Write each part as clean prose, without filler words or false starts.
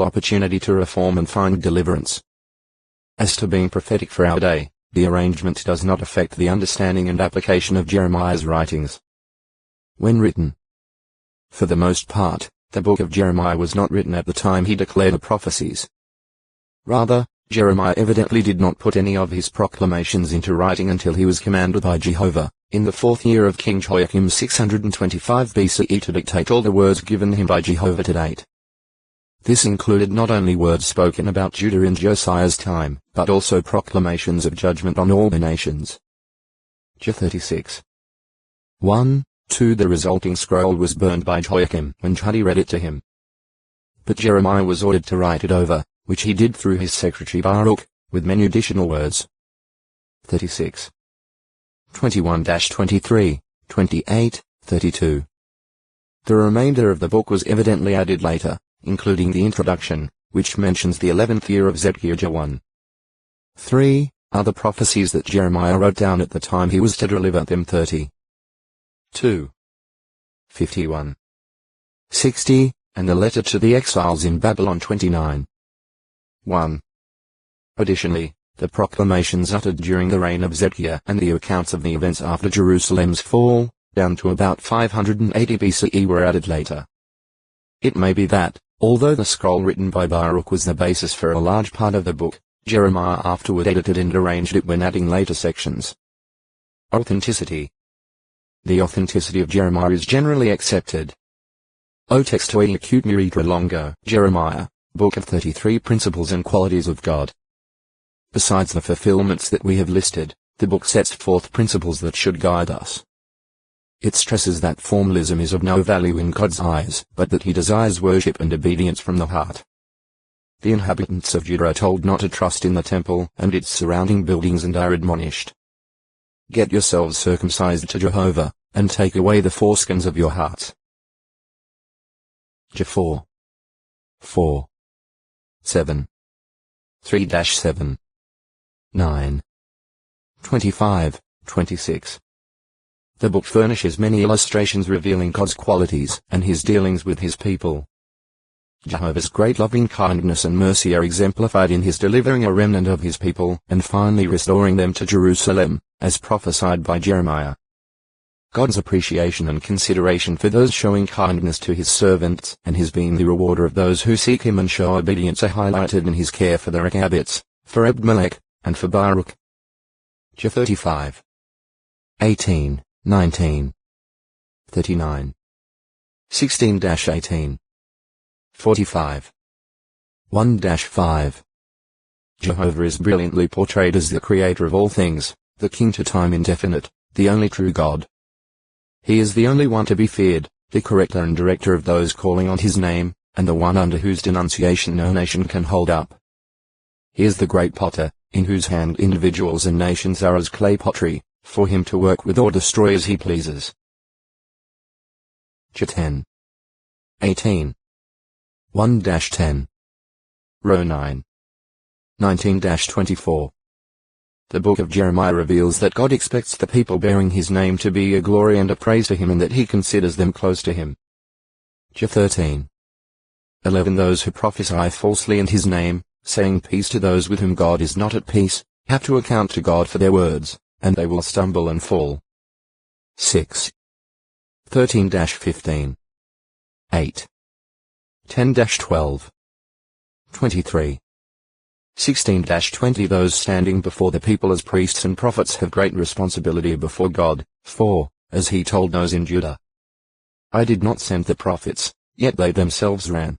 opportunity to reform and find deliverance. As to being prophetic for our day, the arrangement does not affect the understanding and application of Jeremiah's writings. When written, for the most part, the book of Jeremiah was not written at the time he declared the prophecies. Rather, Jeremiah evidently did not put any of his proclamations into writing until he was commanded by Jehovah, in the 4th year of King Joachim 625 BCE to dictate all the words given him by Jehovah to date. This included not only words spoken about Judah in Josiah's time, but also proclamations of judgment on all the nations. J 36. 1. 2. The resulting scroll was burned by Joachim when Shahada read it to him. But Jeremiah was ordered to write it over, which he did through his secretary Baruch, with many additional words. 36. 21-23, 28, 32. The remainder of the book was evidently added later, including the introduction, which mentions the 11th year of Zedekiah 1. 3. Other prophecies that Jeremiah wrote down at the time he was to deliver them 30. 2. 51. 60, and the letter to the exiles in Babylon 29. 1. Additionally, the proclamations uttered during the reign of Zedekiah and the accounts of the events after Jerusalem's fall, down to about 580 BCE were added later. It may be that, although the scroll written by Baruch was the basis for a large part of the book, Jeremiah afterward edited and arranged it when adding later sections. Authenticity. The authenticity of Jeremiah is generally accepted. O texto e acute miritra longo, Jeremiah, Book of 33 Principles and Qualities of God. Besides the fulfillments that we have listed, the book sets forth principles that should guide us. It stresses that formalism is of no value in God's eyes, but that he desires worship and obedience from the heart. The inhabitants of Judah are told not to trust in the temple and its surrounding buildings and are admonished. Get yourselves circumcised to Jehovah, and take away the foreskins of your hearts. J 4. 4. 7. 3-7. 9. 25, 26. The book furnishes many illustrations revealing God's qualities and his dealings with his people. Jehovah's great loving kindness and mercy are exemplified in his delivering a remnant of his people and finally restoring them to Jerusalem, as prophesied by Jeremiah. God's appreciation and consideration for those showing kindness to his servants and his being the rewarder of those who seek him and show obedience are highlighted in his care for the Rechabites, for Ebed-Melech, and for Baruch. J 35. 18, 19. 39. 16-18. 45. 1-5. Jehovah is brilliantly portrayed as the creator of all things, the king to time indefinite, the only true God. He is the only one to be feared, the corrector and director of those calling on his name, and the one under whose denunciation no nation can hold up. He is the great potter, in whose hand individuals and nations are as clay pottery, for him to work with or destroy as he pleases. J 10. 18. 1-10. Row 9. 19-24. The book of Jeremiah reveals that God expects the people bearing his name to be a glory and a praise to him and that he considers them close to him. J 13. 11. Those who prophesy falsely in his name, saying peace to those with whom God is not at peace, have to account to God for their words, and they will stumble and fall. 6. 13-15. 8. 10-12. 23. 16-20. Those standing before the people as priests and prophets have great responsibility before God, for, as he told those in Judah, I did not send the prophets, yet they themselves ran.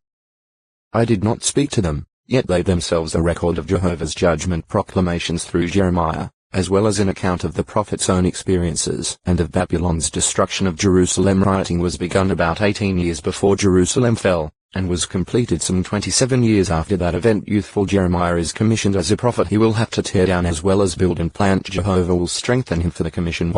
I did not speak to them, yet they themselves. A record of Jehovah's judgment proclamations through Jeremiah, as well as an account of the prophet's own experiences and of Babylon's destruction of Jerusalem. Writing was begun about 18 years before Jerusalem fell, and was completed some 27 years after that event. Youthful Jeremiah is commissioned as a prophet. He will have to tear down as well as build and plant. Jehovah will strengthen him for the commission.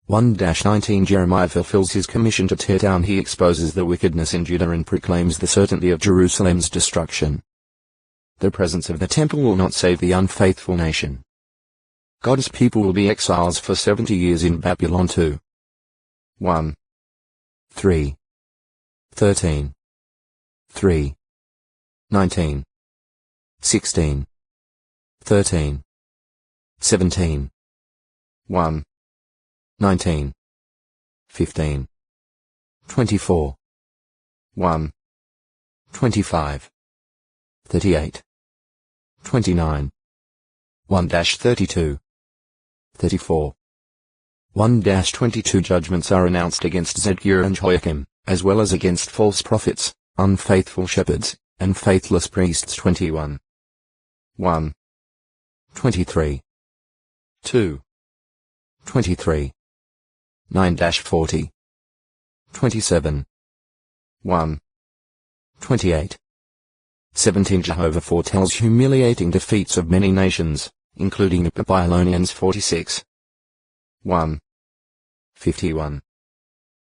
1-19. Jeremiah fulfills his commission to tear down. He exposes the wickedness in Judah and proclaims the certainty of Jerusalem's destruction. The presence of the temple will not save the unfaithful nation. God's people will be exiles for 70 years in Babylon. 2. 1. 3. 13. 3. 19, 16, 13, 17, 1, 19, 15, 24, 1, 25, 38, 29, 1-32, 34. 1-22 Judgments are announced against Zedekiah and Joachim, as well as against false prophets, unfaithful shepherds, and faithless priests. 21. 1. 23. 2. 23. 9-40. 27. 1. 28. 17 Jehovah foretells humiliating defeats of many nations, including the Babylonians. 46. 1. 51.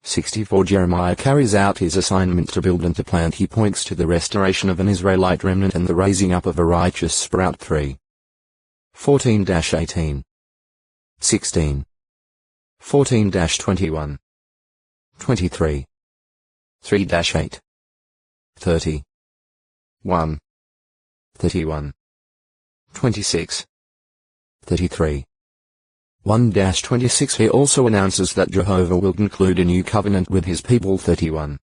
64 Jeremiah carries out his assignment to build and to plant. He points to the restoration of an Israelite remnant and the raising up of a righteous sprout. 3. 14-18. 16. 14-21. 23. 3-8. 30. 1. 31. 26. 33. 1-26 He also announces that Jehovah will conclude a new covenant with his people. 31.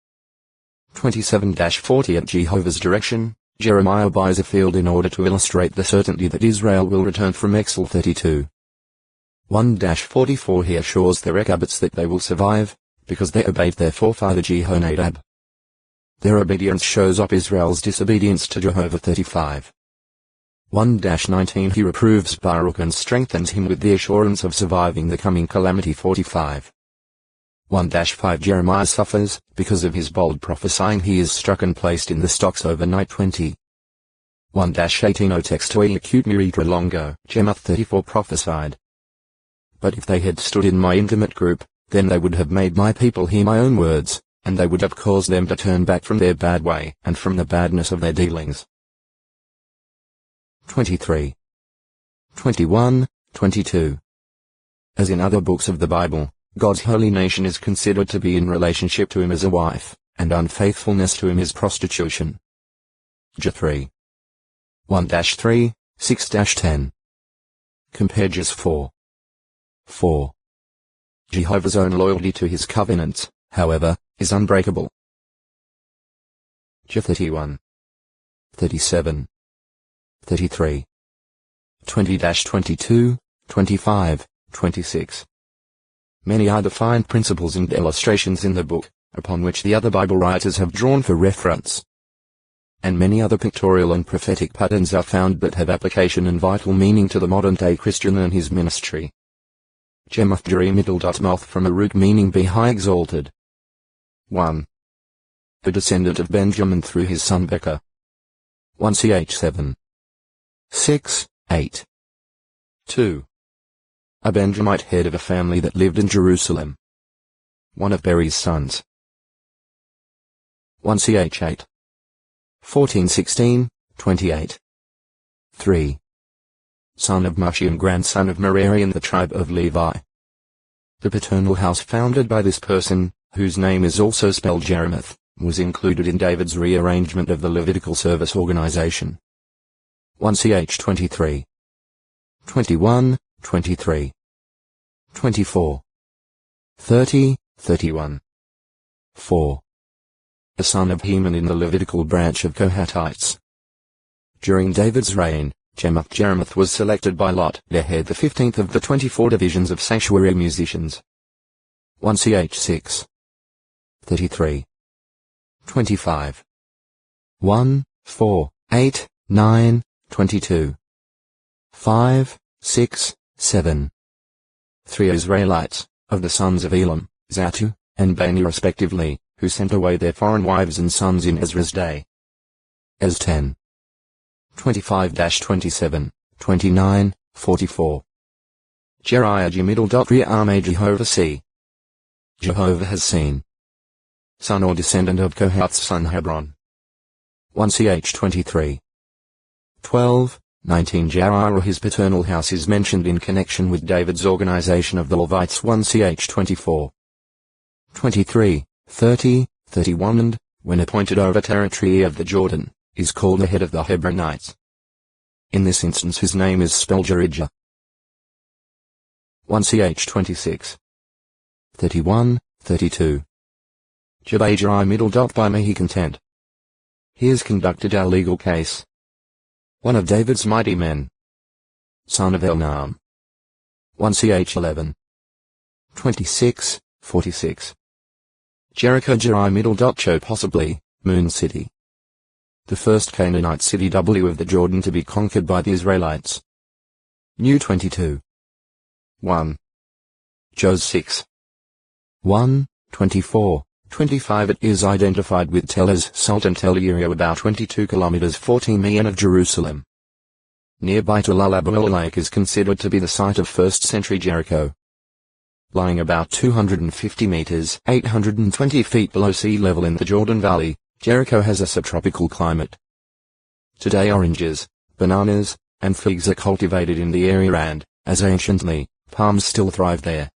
27-40 At Jehovah's direction, Jeremiah buys a field in order to illustrate the certainty that Israel will return from exile. 32. 1-44 He assures the Rechabites that they will survive, because they obeyed their forefather Jehonadab. Their obedience shows up Israel's disobedience to Jehovah. 35. 1-19 He reproves Baruch and strengthens him with the assurance of surviving the coming calamity. 45. 1-5 Jeremiah suffers, because of his bold prophesying he is struck and placed in the stocks overnight. 20. 1-18 O text to acute miritra longo Jemuth 34 prophesied. But if they had stood in my intimate group, then they would have made my people hear my own words, and they would have caused them to turn back from their bad way and from the badness of their dealings. 23. 21, 22. As in other books of the Bible, God's holy nation is considered to be in relationship to him as a wife, and unfaithfulness to him is prostitution. J 3. 1-3, 6-10. Compare J 4. 4. Jehovah's own loyalty to his covenants, however, is unbreakable. J 31. 37. 33. 20-22, 25, 26. Many are defined principles and illustrations in the book, upon which the other Bible writers have drawn for reference. And many other pictorial and prophetic patterns are found that have application and vital meaning to the modern-day Christian and his ministry. Jemuth Jeri Middle.Moth from a root meaning be high exalted. 1. A descendant of Benjamin through his son Becca. 1 Ch 7. 6, 8. 2. A Benjamite head of a family that lived in Jerusalem. One of Beri's sons. 1 Ch 8. 14-16, 28. 3. Son of Mushi and grandson of Merari and the tribe of Levi. The paternal house founded by this person, whose name is also spelled Jeremoth, was included in David's rearrangement of the Levitical service organization. 1 Ch 23. 21, 23. 24. 30, 31. 4. A son of Heman in the Levitical branch of Kohathites. During David's reign, Jeremoth was selected by Lot, the head the 15th of the 24 divisions of sanctuary musicians. 1 Ch 6. 33. 25. 1, 4, 8, 9, 22. 5, 6, 7. 3 Israelites, of the sons of Elam, Zatu, and Bani respectively, who sent away their foreign wives and sons in Ezra's day. Ez 10. 25-27, 29, 44. Jeriah Middle.Re'ame Jehovah see. Jehovah has seen. Son or descendant of Kohath's son Hebron. 1 Ch 23. 12, 19 Jeriah his paternal house is mentioned in connection with David's organization of the Levites. 1 Ch 24. 23, 30, 31 And, when appointed over territory of the Jordan, is called the head of the Hebronites. In this instance his name is spelled Jerijah. 1 Ch 26. 31, 32. Jabajah middle dot by may he content. Here's conducted our legal case. One of David's mighty men, son of Elnam. 1 Ch 11. 26, 46. Jericho Jerai middle dot show possibly, Moon City. The first Canaanite city W of the Jordan to be conquered by the Israelites. New 22. 1. Jos 6. 1, 24, 25. It is identified with Tel Ez Sultan Tel Yerio about 22 kilometers 14 mi of Jerusalem. Nearby Tulal Abuel Lake is considered to be the site of 1st century Jericho. Lying about 250 meters 820 feet below sea level in the Jordan Valley, Jericho has a subtropical climate. Today oranges, bananas, and figs are cultivated in the area and, as anciently, palms still thrive there.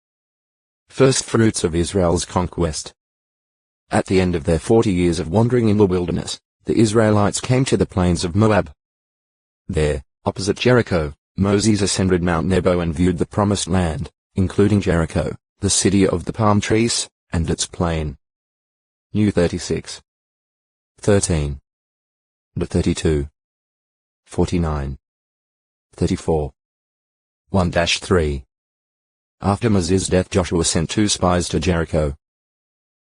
First fruits of Israel's conquest. At the end of their 40 years of wandering in the wilderness, the Israelites came to the plains of Moab. There, opposite Jericho, Moses ascended Mount Nebo and viewed the promised land, including Jericho, the city of the palm trees, and its plain. New 36. 13. 32. 49. 34. 1-3. After Moses' death Joshua sent 2 spies to Jericho.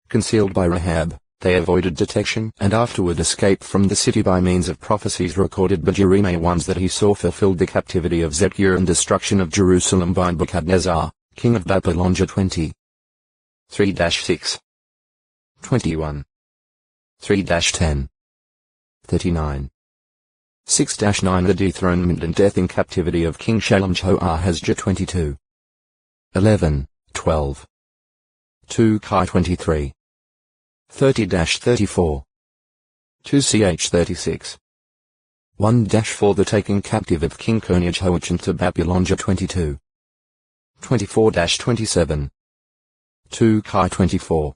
Concealed by Rahab, they avoided detection and afterward escaped from the city by means of prophecies recorded by Jeremiah ones that he saw fulfilled the captivity of Zedekiah and destruction of Jerusalem by Nebuchadnezzar, king of Babylon. 20. 3-6. 21. 3-10. 39. 6-9 The dethronement and death in captivity of King Shalom Hajj. 22. 11, 12. 2 Chi 23. 30-34. 2 Ch 36. 1-4 The taking captive of King Jehoiachin to Babylon. 22. 24-27. 2 Chi 24.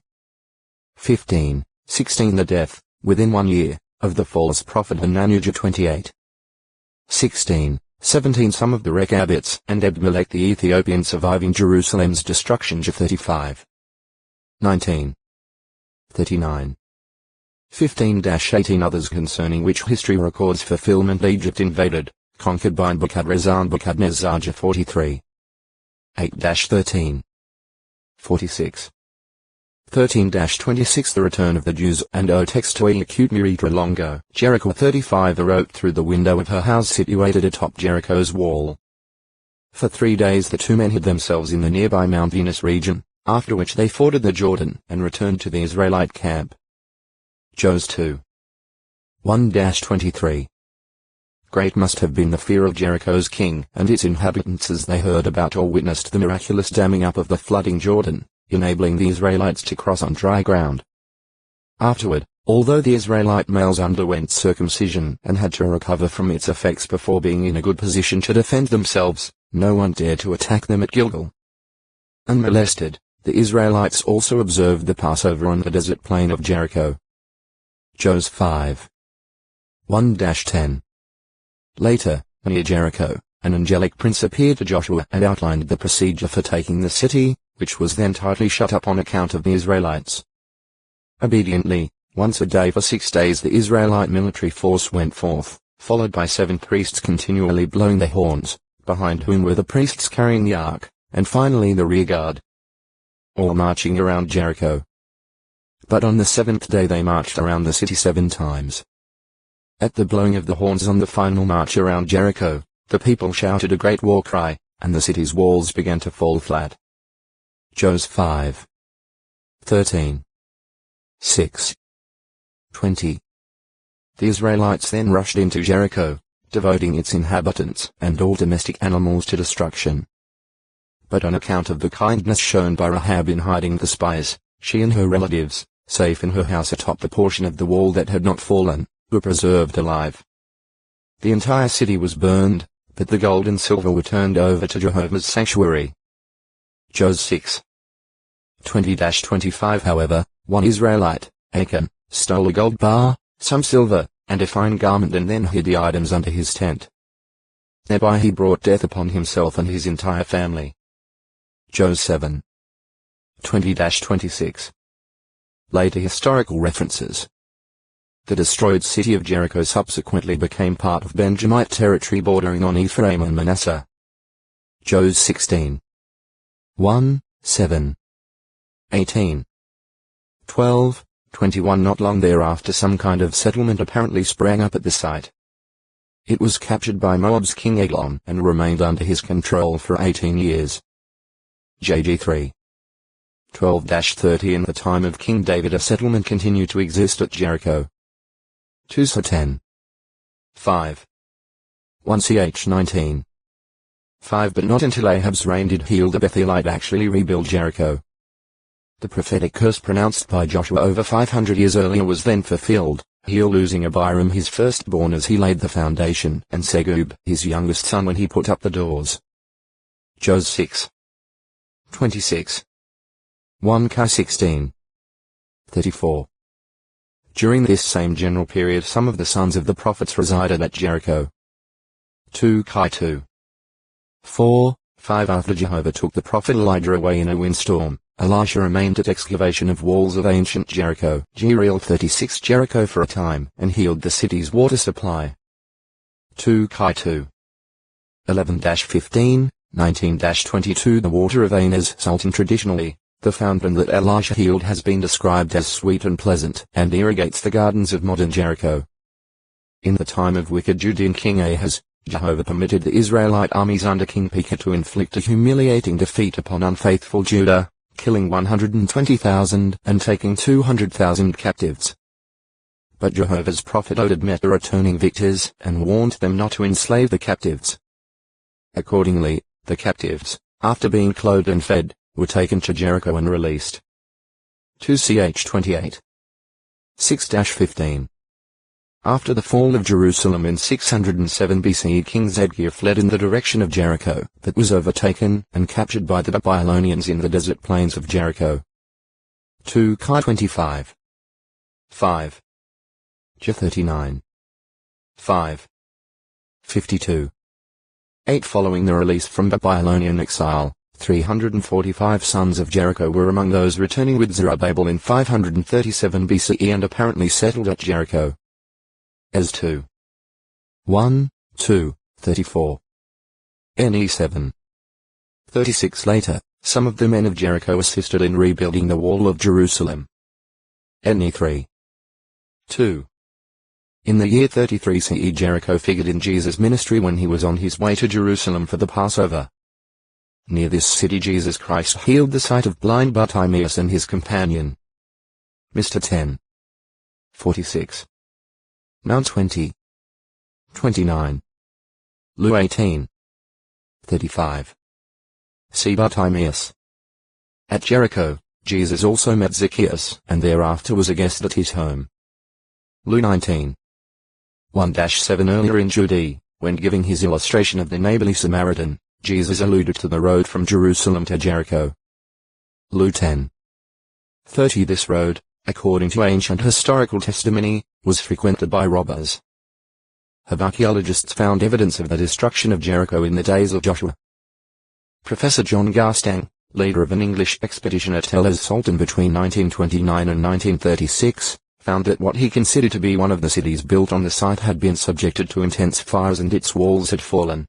15, 16 The death, within 1 year, of the false prophet Hananiah. 28. 16, 17 Some of the Rechabites and Ebed-Melech the Ethiopian surviving Jerusalem's destruction. 35. 19. 39. 15-18 Others concerning which history records fulfillment. Egypt invaded, conquered by Nebuchadnezzar. 43. 8-13. 46. 13-26 The return of the Jews and O text to acute miritra longo. Jericho 35 wrote through the window of her house situated atop Jericho's wall. For 3 days the 2 men hid themselves in the nearby Mount Venus region, after which they forded the Jordan and returned to the Israelite camp. Jos 2. 1-23. Great must have been the fear of Jericho's king and its inhabitants as they heard about or witnessed the miraculous damming up of the flooding Jordan, enabling the Israelites to cross on dry ground. Afterward, although the Israelite males underwent circumcision and had to recover from its effects before being in a good position to defend themselves, no one dared to attack them at Gilgal. Unmolested, the Israelites also observed the Passover on the desert plain of Jericho. Jos 5. 1-10. Later, near Jericho, an angelic prince appeared to Joshua and outlined the procedure for taking the city, which was then tightly shut up on account of the Israelites. Obediently, once a day for 6 days the Israelite military force went forth, followed by 7 priests continually blowing their horns, behind whom were the priests carrying the ark, and finally the rear guard. All marching around Jericho. But on the 7th day they marched around the city 7 times. At the blowing of the horns on the final march around Jericho, the people shouted a great war cry, and the city's walls began to fall flat. Jos 5. 13. 6. 20. The Israelites then rushed into Jericho, devoting its inhabitants and all domestic animals to destruction. But on account of the kindness shown by Rahab in hiding the spies, she and her relatives, safe in her house atop the portion of the wall that had not fallen, were preserved alive. The entire city was burned, but the gold and silver were turned over to Jehovah's sanctuary. Jos 6. 20-25 However, one Israelite, Achan, stole a gold bar, some silver, and a fine garment, and then hid the items under his tent. Thereby he brought death upon himself and his entire family. Job 7. 20-26. Later historical references. The destroyed city of Jericho subsequently became part of Benjamite territory bordering on Ephraim and Manasseh. Job 16. 1, 7. 18. 12, 21. Not long thereafter some kind of settlement apparently sprang up at the site. It was captured by Moab's king Eglon and remained under his control for 18 years. JG 3. 12-30. In the time of King David a settlement continued to exist at Jericho. 2 10. 5. 1 ch 19. 5. But not until Ahab's reign did Hiel the Bethelite actually rebuild Jericho. The prophetic curse pronounced by Joshua over 500 years earlier was then fulfilled, Hiel losing Abiram his firstborn as he laid the foundation, and Segub his youngest son when he put up the doors. Job 6. 26. 1 Kings 16. 34. During this same general period some of the sons of the prophets resided at Jericho. 2 Kings 2. 4, 5. After Jehovah took the prophet Elijah away in a windstorm, Elisha remained at excavation of walls of ancient Jericho, Jeriel 36 Jericho for a time, and healed the city's water supply. 2 Kings 2. 11-15, 19-22. The water of Ain is salty. Traditionally, the fountain that Elisha healed has been described as sweet and pleasant, and irrigates the gardens of modern Jericho. In the time of wicked Judean King Ahaz, Jehovah permitted the Israelite armies under King Pekah to inflict a humiliating defeat upon unfaithful Judah, killing 120,000 and taking 200,000 captives. But Jehovah's prophet ordered the returning victors and warned them not to enslave the captives. Accordingly, the captives, after being clothed and fed, were taken to Jericho and released. 2 ch 28. 6-15. After the fall of Jerusalem in 607 BCE, King Zedekiah fled in the direction of Jericho, but was overtaken and captured by the Babylonians in the desert plains of Jericho. 2 Kings 25. 5. J 39. 5. 52. 8. Following the release from Babylonian exile, 345 sons of Jericho were among those returning with Zerubbabel in 537 BCE and apparently settled at Jericho. As 2. 1, 2, 34. NE 7. 36. Later, some of the men of Jericho assisted in rebuilding the wall of Jerusalem. NE 3. 2. In the year 33 CE, Jericho figured in Jesus' ministry when he was on his way to Jerusalem for the Passover. Near this city Jesus Christ healed the sight of blind Bartimaeus and his companion. Mr. 10. 46. Mount 20. 29. Lu 18. 35. See Bartimaeus. At Jericho, Jesus also met Zacchaeus, and thereafter was a guest at his home. Lu 19. 1-7. Earlier in Judea, when giving his illustration of the neighborly Samaritan, Jesus alluded to the road from Jerusalem to Jericho. Lu 10. 30. This road, according to ancient historical testimony, was frequented by robbers. Have archaeologists found evidence of the destruction of Jericho in the days of Joshua? Professor John Garstang, leader of an English expedition at El Sultan between 1929 and 1936, found that what he considered to be one of the cities built on the site had been subjected to intense fires and its walls had fallen.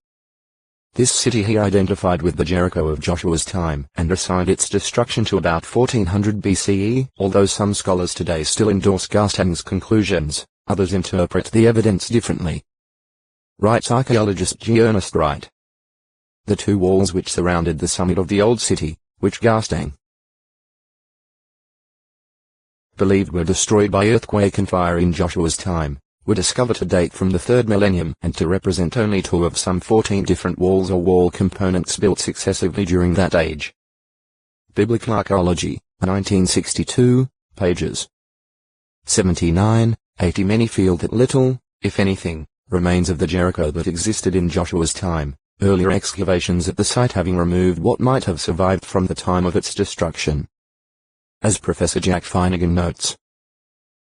This city he identified with the Jericho of Joshua's time and assigned its destruction to about 1400 BCE, although some scholars today still endorse Garstang's conclusions, others interpret the evidence differently. Writes archaeologist G. Ernest Wright. The two walls which surrounded the summit of the old city, which Garstang believed were destroyed by earthquake and fire in Joshua's time, were discovered to date from the 3rd millennium and to represent only 2 of some 14 different walls or wall components built successively during that age. Biblical Archaeology, 1962, pages 79, 80. Many feel that little, if anything, remains of the Jericho that existed in Joshua's time, earlier excavations at the site having removed what might have survived from the time of its destruction. As Professor Jack Finnegan notes,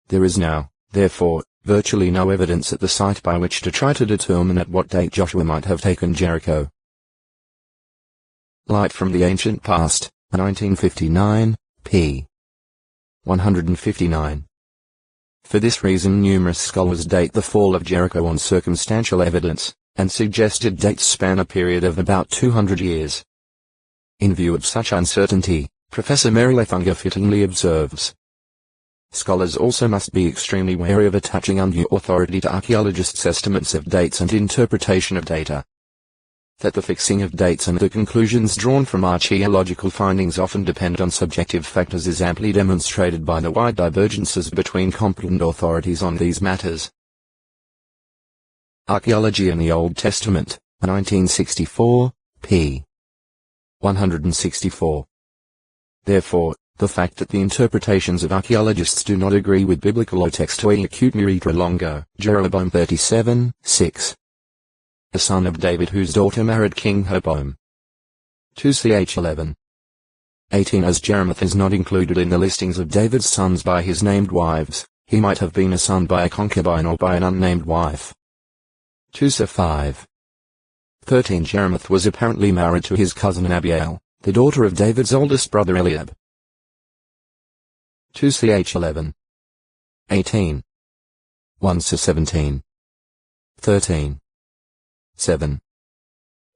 there is now, therefore, virtually no evidence at the site by which to try to determine at what date Joshua might have taken Jericho. Light from the Ancient Past, 1959, p. 159. For this reason numerous scholars date the fall of Jericho on circumstantial evidence, and suggested dates span a period of about 200 years. In view of such uncertainty, Professor Merrileff Unger fittingly observes, scholars also must be extremely wary of attaching undue authority to archaeologists' estimates of dates and interpretation of data. That the fixing of dates and the conclusions drawn from archaeological findings often depend on subjective factors is amply demonstrated by the wide divergences between competent authorities on these matters. Archaeology in the Old Testament, 1964, p. 164. Therefore, the fact that the interpretations of archaeologists do not agree with biblical O textoi acute miritra longo, Jeroboam 37, 6. The son of David whose daughter married King Rehoboam. 2ch 11. 18. As Jeremoth is not included in the listings of David's sons by his named wives, he might have been a son by a concubine or by an unnamed wife. 2 5. 13. Jeremoth was apparently married to his cousin Abiel, the daughter of David's oldest brother Eliab. 2ch 11. 18. 1 17. 13. 7.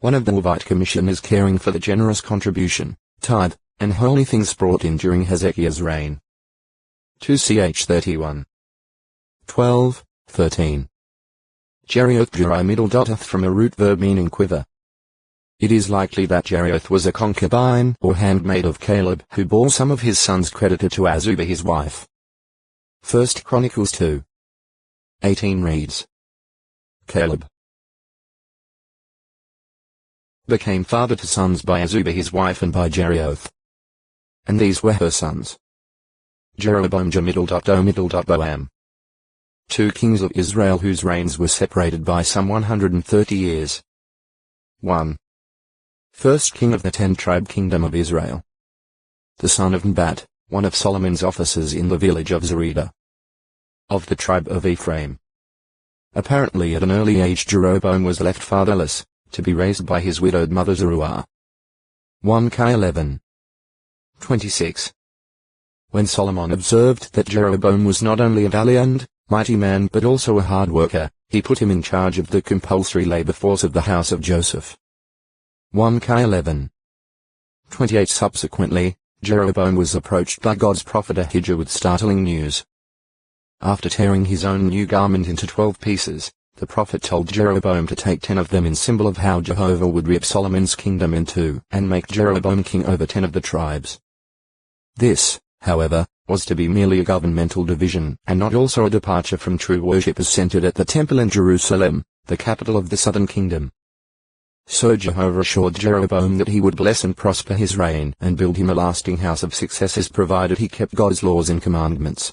One of the Levite commissioners caring for the generous contribution, tithe, and holy things brought in during Hezekiah's reign. 2ch 31. 12, 13. Jerioth Jerai middle doteth from a root verb meaning quiver. It is likely that Jerioth was a concubine or handmaid of Caleb who bore some of his sons credited to Azubah his wife. 1 Chronicles 2. 18 reads, Caleb became father to sons by Azubah his wife and by Jerioth. And these were her sons. Jeroboam Boam. 2 kings of Israel whose reigns were separated by some 130 years. 1. First king of the 10-tribe kingdom of Israel. The son of Nebat, one of Solomon's officers in the village of Zeredah. Of the tribe of Ephraim. Apparently at an early age Jeroboam was left fatherless, to be raised by his widowed mother Zeruiah. 1 11. 26. When Solomon observed that Jeroboam was not only a valiant, mighty man but also a hard worker, he put him in charge of the compulsory labor force of the house of Joseph. 1 11. 28. Subsequently, Jeroboam was approached by God's prophet Ahijah with startling news. After tearing his own new garment into 12 pieces, the prophet told Jeroboam to take 10 of them in symbol of how Jehovah would rip Solomon's kingdom in two and make Jeroboam king over 10 of the tribes. This, however, was to be merely a governmental division and not also a departure from true worship as centered at the temple in Jerusalem, the capital of the southern kingdom. So Jehovah assured Jeroboam that he would bless and prosper his reign and build him a lasting house of successors provided he kept God's laws and commandments.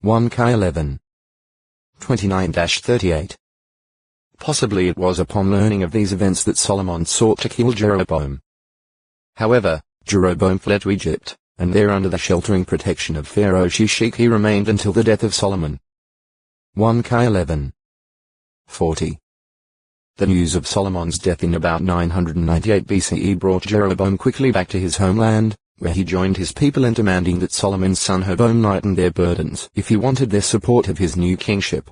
1 11. 29-38. Possibly it was upon learning of these events that Solomon sought to kill Jeroboam. However, Jeroboam fled to Egypt, and there under the sheltering protection of Pharaoh Shishak he remained until the death of Solomon. 1 11. 40. The news of Solomon's death in about 998 BCE brought Jeroboam quickly back to his homeland, where he joined his people in demanding that Solomon's son Rehoboam lighten their burdens if he wanted their support of his new kingship.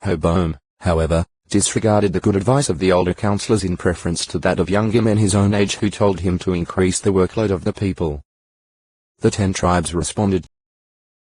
Rehoboam, however, disregarded the good advice of the older counselors in preference to that of younger men his own age who told him to increase the workload of the people. The 10 tribes responded,